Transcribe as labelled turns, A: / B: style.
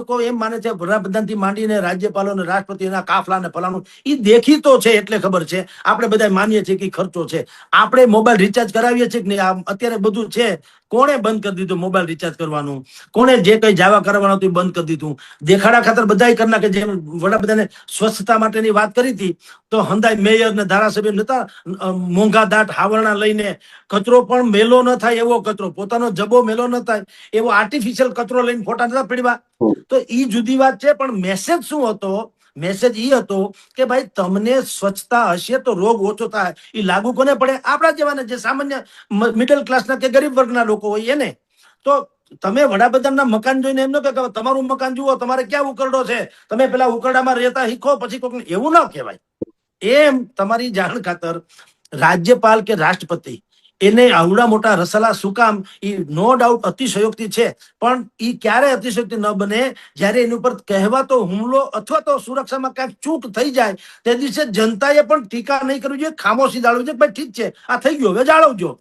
A: લોકો એમ માને છે વડાપ્રધાનથી માંડીને રાજ્યપાલો ને રાષ્ટ્રપતિના કાફલા ને ફલાણું એ દેખીતો છે એટલે ખબર છે. આપણે બધા માનીએ છીએ કે ખર્ચો છે. આપણે મોબાઈલ રિચાર્જ કરાવીએ છીએ કે નહીં? અત્યારે બધું છે. કોણે બંધ કરી દીધું મોબાઈલ રિચાર્જ કરવાનું? કોણે જે કઈ જાવા કરવાનું હતું બંધ કરી દીધું? દેખાડા ખાતર બધા કરી નાખે. જેમ વડાપ્રધાને સ્વચ્છતા માટેની વાત કરી હતી તો હંધાઈ મેયર ને ધારાસભ્ય નતા મોંઘા દાટ હાવરણા લઈને કચરો પણ મેલો ન થાય એવો કચરો, પોતાનો જબો મેલો ન થાય એવો આર્ટિફિશિયલ કચરો લઈને ફોટા નતા પીડવા. તો ઈ જુદી વાત છે. પણ મેસેજ શું હતો? મેસેજ ઈ હતો કે ભાઈ તમને સ્વચ્છતા હશે તો રોગ ઓછો થાય. એ લાગુ કોને પડે? આપણા જેવાને, જે સામાન્ય મિડલ ક્લાસના કે ગરીબ વર્ગના લોકો હોય એને. તો તમે વડાપ્રધાનના મકાન જોઈને એમ ન કે તમારું મકાન જુઓ, તમારે ક્યાં ઉકરડો છે, તમે પેલા ઉકરડામાં રહેતા શીખો પછી કોક, એવું ના કહેવાય. એમ તમારી જાણ ખાતર રાજ્યપાલ કે રાષ્ટ્રપતિ એને આવડા મોટા રસાલા શું કામ? એ નો ડાઉટ અતિશયોક્તિ છે, પણ એ ક્યારે અતિશયોક્તિ ન બને? જયારે એની ઉપર કહેવાતો હુમલો અથવા તો સુરક્ષામાં ક્યાંક ચૂક થઈ જાય તે દિવસે જનતાએ પણ ટીકા નહીં કરવી જોઈએ, ખામોશી જાળવવી જોઈએ. ભાઈ ઠીક છે, આ થઈ ગયો, હવે જાળવજો.